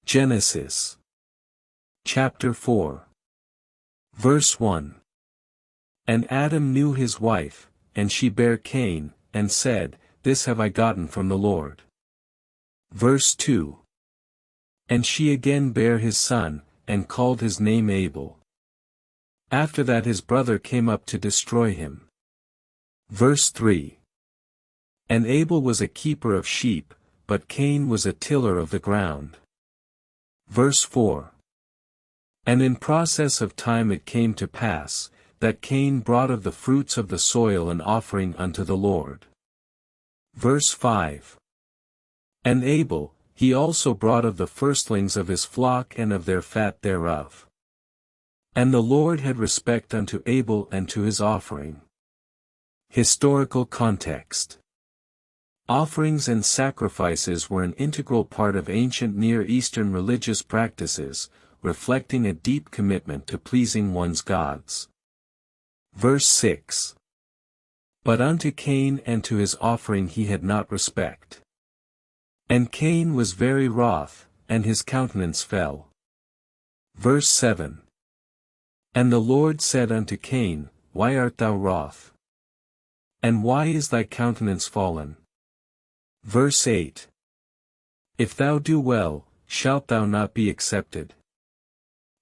Genesis chapter 4 verse 1. And Adam knew his wife, and she bare Cain, and said, This have I gotten from the Lord. Verse 2. And she again bare his son, and called his name Abel. After that his brother came up to destroy him. Verse 3. And Abel was a keeper of sheep, but Cain was a tiller of the ground. Verse 4. And in process of time it came to pass, that Cain brought of the fruits of the soil an offering unto the Lord. Verse 5. And Abel, he also brought of the firstlings of his flock and of their fat thereof. And the Lord had respect unto Abel and to his offering. Historical context. Offerings and sacrifices were an integral part of ancient Near Eastern religious practices, reflecting a deep commitment to pleasing one's gods. Verse 6. But unto Cain and to his offering he had not respect. And Cain was very wroth, and his countenance fell. Verse 7. And the Lord said unto Cain, Why art thou wroth? And why is thy countenance fallen? Verse 8. If thou do well, shalt thou not be accepted?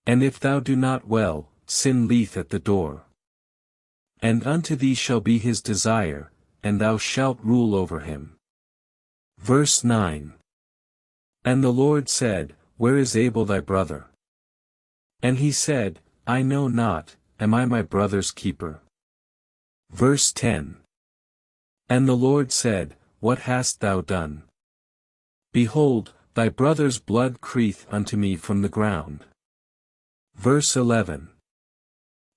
And if thou do not well, sin lieth at the door. And unto thee shall be his desire, and thou shalt rule over him. Verse 9. And the Lord said, Where is Abel thy brother? And he said, I know not, am I my brother's keeper? Verse 10. And the Lord said, What hast thou done? Behold, thy brother's blood crieth unto me from the ground. Verse 11.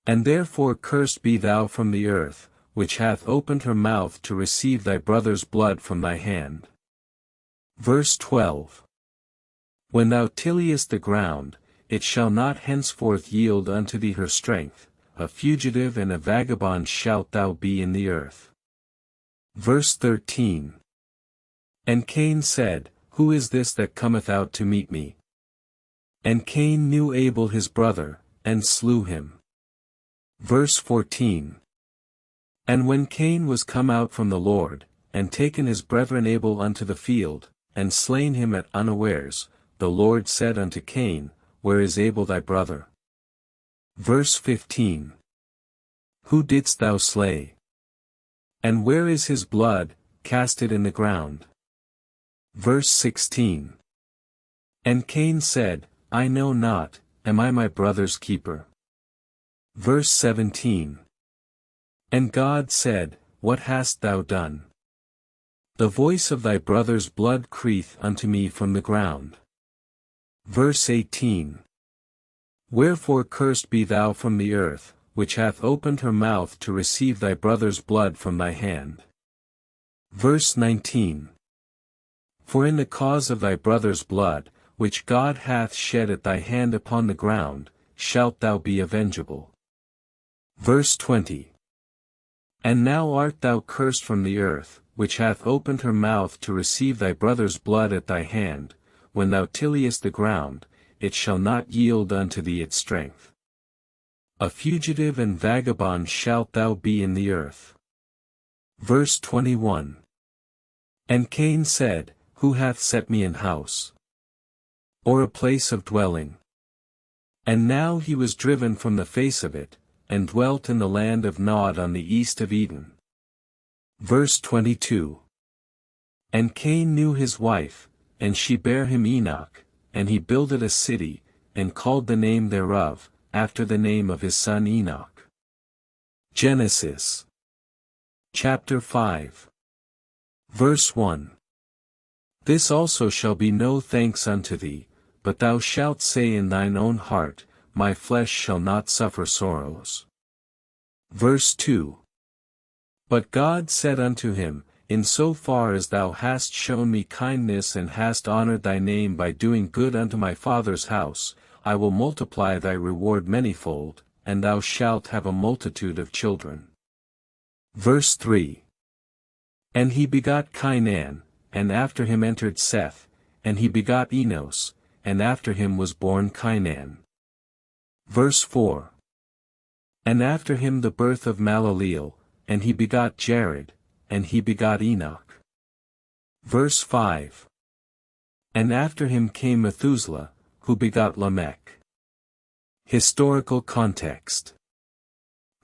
And therefore cursed be thou from the earth, which hath opened her mouth to receive thy brother's blood from thy hand. Verse 12. When thou tillest the ground, it shall not henceforth yield unto thee her strength, a fugitive and a vagabond shalt thou be in the earth. Verse 13. And Cain said, Who is this that cometh out to meet me? And Cain knew Abel his brother, and slew him. Verse 14. And when Cain was come out from the Lord, and taken his brethren Abel unto the field, and slain him at unawares, the Lord said unto Cain, Where is Abel thy brother? Verse 15. Who didst thou slay? And where is his blood? Cast it in the ground. Verse 16. And Cain said, I know not, am I my brother's keeper? Verse 17. And God said, What hast thou done? The voice of thy brother's blood crieth unto me from the ground. Verse 18. Wherefore cursed be thou from the earth, which hath opened her mouth to receive thy brother's blood from thy hand. Verse 19. For in the cause of thy brother's blood, which God hath shed at thy hand upon the ground, shalt thou be avengeable. Verse 20. And now art thou cursed from the earth, which hath opened her mouth to receive thy brother's blood at thy hand. When thou tillest the ground, it shall not yield unto thee its strength. A fugitive and vagabond shalt thou be in the earth. Verse 21. And Cain said, Who hath set me an house? Or a place of dwelling? And now he was driven from the face of it, and dwelt in the land of Nod on the east of Eden. Verse 22. And Cain knew his wife, and she bare him Enoch, and he builded a city, and called the name thereof, after the name of his son Enoch. Genesis chapter 5 verse 1. This also shall be no thanks unto thee, but thou shalt say in thine own heart, My flesh shall not suffer sorrows. Verse 2. But God said unto him, In so far as thou hast shown me kindness and hast honored thy name by doing good unto my father's house, I will multiply thy reward manyfold, and thou shalt have a multitude of children. Verse 3. And he begot Cainan, and after him entered Seth, and he begot Enos, and after him was born Cainan. Verse 4. And after him the birth of Malaleel, and he begot Jared, and he begot Enoch. Verse 5. And after him came Methuselah, who begot Lamech. Historical context.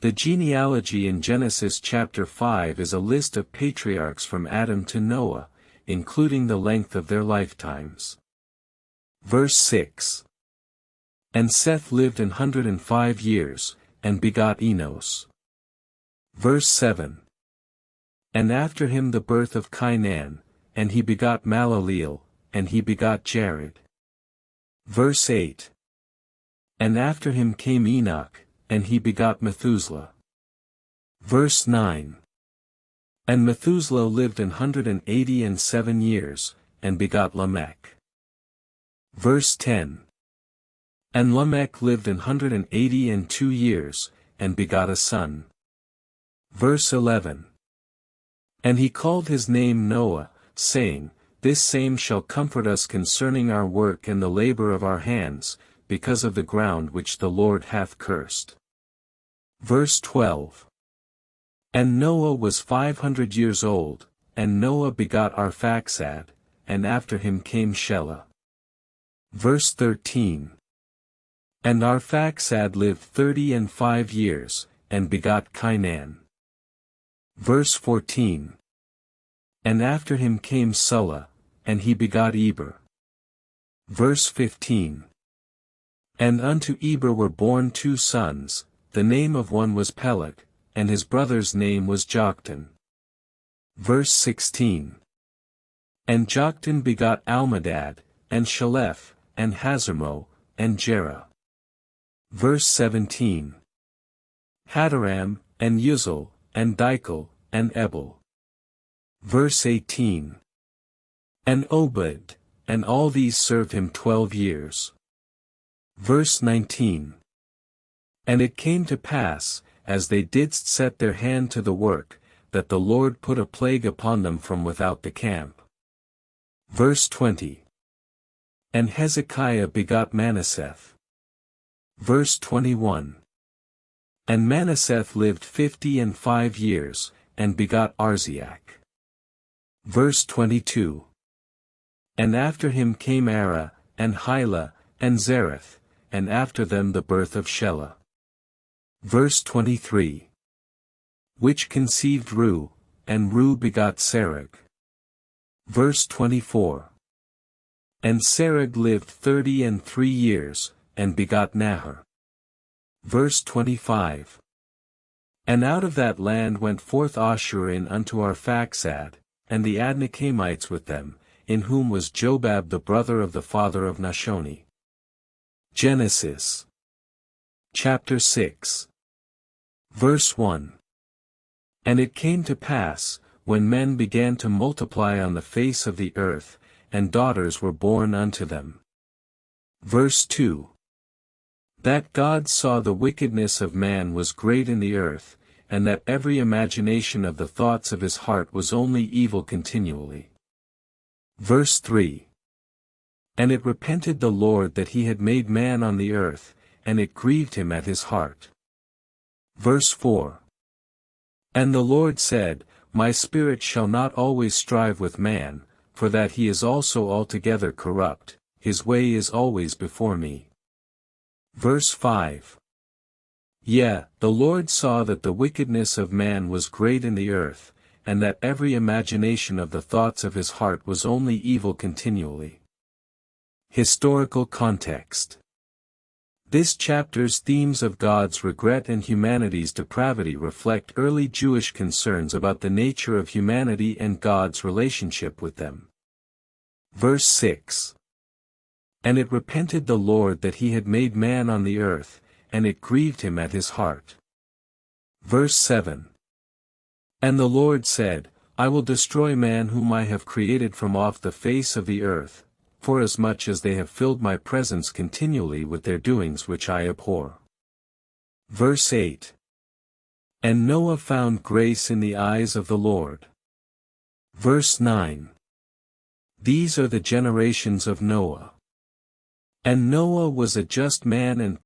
The genealogy in Genesis chapter 5 is a list of patriarchs from Adam to Noah, including the length of their lifetimes. Verse 6. And Seth lived 105 years, and begot Enos. Verse 7. And after him the birth of Cainan, and he begot Malaleel, and he begot Jared. Verse 8. And after him came Enoch, and he begot Methuselah. Verse 9. And Methuselah lived 187 years, and begot Lamech. Verse 10. And Lamech lived 182 years, and begot a son. Verse 11. And he called his name Noah, saying, This same shall comfort us concerning our work and the labor of our hands, because of the ground which the Lord hath cursed. Verse 12. And Noah was 500 years old, and Noah begot Arphaxad, and after him came Shelah. Verse 13. And Arphaxad lived 35 years, and begot Cainan. Verse 14. And after him came Sulla, and he begot Eber. Verse 15. And unto Eber were born 2 sons, the name of one was Peleg, and his brother's name was Joktan. Verse 16. And Joktan begot Almadad, and Sheleph, and Hazarmo, and Jerah. Verse 17. Hadoram, and Uzal, and Dikal, and Ebal. Verse 18. And Obed, and all these served him 12 years. Verse 19. And it came to pass, as they didst set their hand to the work, that the Lord put a plague upon them from without the camp. Verse 20. And Hezekiah begot Manasseh. Verse 21. And Manasseh lived 55 years, and begot Arziach. Verse 22. And after him came Ara, and Hilah, and Zereth, and after them the birth of Shelah. Verse 23. Which conceived Ru, and Ru begot Serug. Verse 24. And Serug lived 33 years, and begot Nahor. Verse 25. And out of that land went forth Ashur unto Arphaxad, and the Adnachamites with them, in whom was Jobab the brother of the father of Nashoni. Genesis chapter 6. Verse 1. And it came to pass, when men began to multiply on the face of the earth, and daughters were born unto them. Verse 2. That God saw the wickedness of man was great in the earth, and that every imagination of the thoughts of his heart was only evil continually. Verse 3. And it repented the Lord that he had made man on the earth, and it grieved him at his heart. Verse 4. And the Lord said, My spirit shall not always strive with man, for that he is also altogether corrupt, his way is always before me. Verse 5. Yea, the Lord saw that the wickedness of man was great in the earth, and that every imagination of the thoughts of his heart was only evil continually. Historical context. This chapter's themes of God's regret and humanity's depravity reflect early Jewish concerns about the nature of humanity and God's relationship with them. Verse 6. And it repented the Lord that he had made man on the earth, and it grieved him at his heart. Verse 7. And the Lord said, I will destroy man whom I have created from off the face of the earth, forasmuch as they have filled my presence continually with their doings which I abhor. Verse 8. And Noah found grace in the eyes of the Lord. Verse 9. These are the generations of Noah. And Noah was a just man and